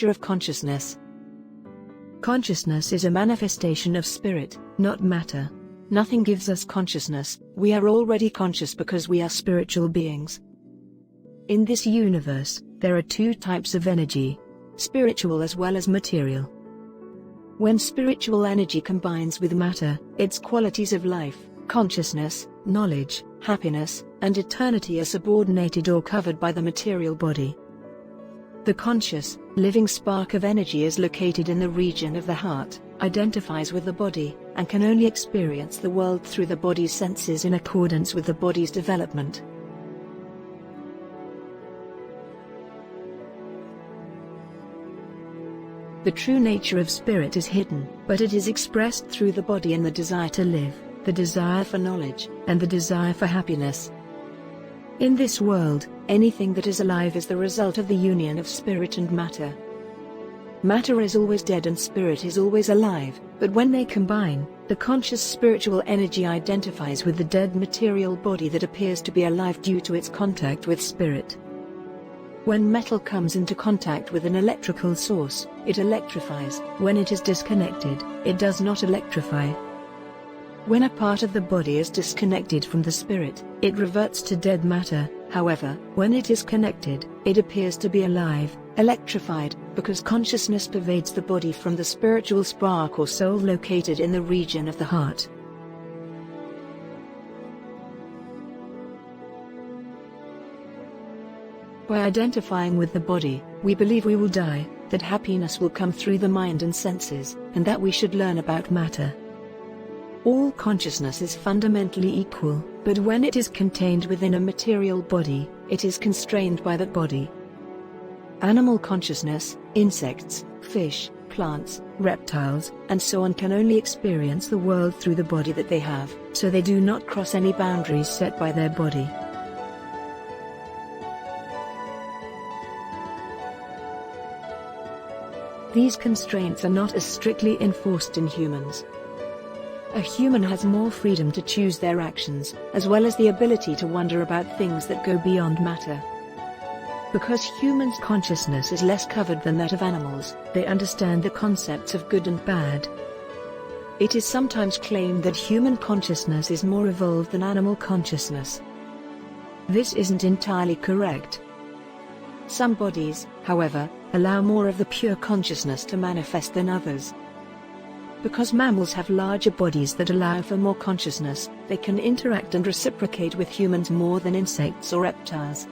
nature of consciousness. Consciousness is a manifestation of spirit, not matter. Nothing gives us consciousness. We are already conscious because we are spiritual beings. In this universe, there are two types of energy: spiritual as well as material. When spiritual energy combines with matter, its qualities of life, consciousness, knowledge, happiness, and eternity are subordinated or covered by the material body. The conscious, living spark of energy is located in the region of the heart, identifies with the body, and can only experience the world through the body's senses in accordance with the body's development. The true nature of spirit is hidden, but it is expressed through the body in the desire to live, the desire for knowledge, and the desire for happiness. In this world, anything that is alive is the result of the union of spirit and matter. Matter is always dead and spirit is always alive, but when they combine, the conscious spiritual energy identifies with the dead material body that appears to be alive due to its contact with spirit. When metal comes into contact with an electrical source, it electrifies. When it is disconnected, it does not electrify. When a part of the body is disconnected from the spirit, it reverts to dead matter. However, when it is connected, it appears to be alive, electrified, because consciousness pervades the body from the spiritual spark or soul located in the region of the heart. By identifying with the body, we believe we will die, that happiness will come through the mind and senses, and that we should learn about matter. All consciousness is fundamentally equal, but when it is contained within a material body, it is constrained by that body. Animal consciousness, insects, fish, plants, reptiles, and so on can only experience the world through the body that they have, so they do not cross any boundaries set by their body. These constraints are not as strictly enforced in humans. A human has more freedom to choose their actions, as well as the ability to wonder about things that go beyond matter. Because humans' consciousness is less covered than that of animals, they understand the concepts of good and bad. It is sometimes claimed that human consciousness is more evolved than animal consciousness. This isn't entirely correct. Some bodies, however, allow more of the pure consciousness to manifest than others. Because mammals have larger bodies that allow for more consciousness, they can interact and reciprocate with humans more than insects or reptiles.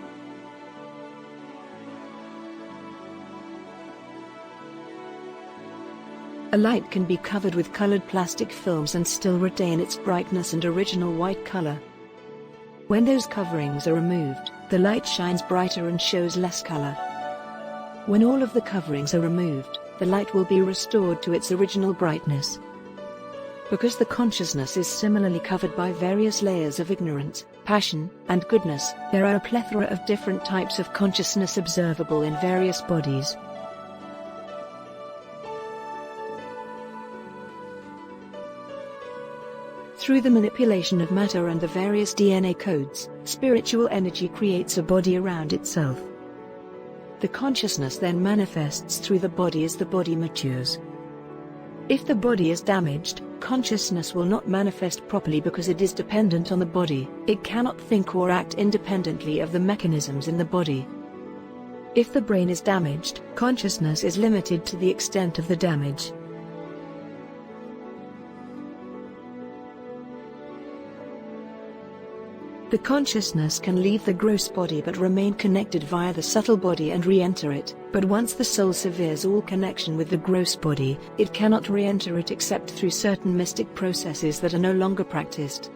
A light can be covered with colored plastic films and still retain its brightness and original white color. When those coverings are removed, the light shines brighter and shows less color. When all of the coverings are removed, the light will be restored to its original brightness. Because the consciousness is similarly covered by various layers of ignorance, passion, and goodness, there are a plethora of different types of consciousness observable in various bodies. Through the manipulation of matter and the various DNA codes, spiritual energy creates a body around itself. The consciousness then manifests through the body as the body matures. If the body is damaged, consciousness will not manifest properly because it is dependent on the body. It cannot think or act independently of the mechanisms in the body. If the brain is damaged, consciousness is limited to the extent of the damage. The consciousness can leave the gross body but remain connected via the subtle body and re-enter it, but once the soul severs all connection with the gross body, it cannot re-enter it except through certain mystic processes that are no longer practiced.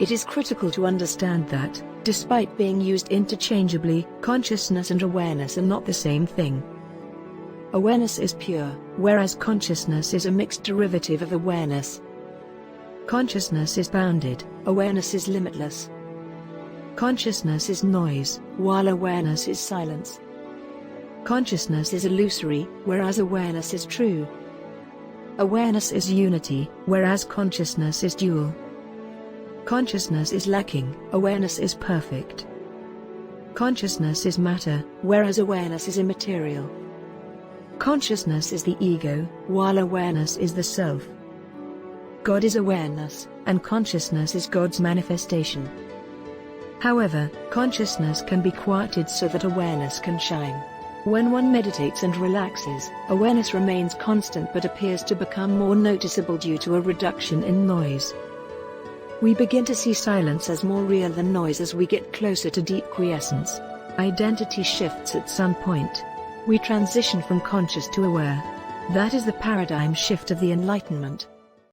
It is critical to understand that, despite being used interchangeably, consciousness and awareness are not the same thing. Awareness is pure, whereas consciousness is a mixed derivative of awareness. Consciousness is bounded, awareness is limitless. Consciousness is noise, while awareness is silence. Consciousness is illusory, whereas awareness is true. Awareness is unity, whereas consciousness is dual. Consciousness is lacking, awareness is perfect. Consciousness is matter, whereas awareness is immaterial. Consciousness is the ego, while awareness is the self. God is awareness, and consciousness is God's manifestation. However, consciousness can be quieted so that awareness can shine. When one meditates and relaxes, awareness remains constant but appears to become more noticeable due to a reduction in noise. We begin to see silence as more real than noise as we get closer to deep quiescence. Identity shifts at some point. We transition from conscious to aware. That is the paradigm shift of the Enlightenment.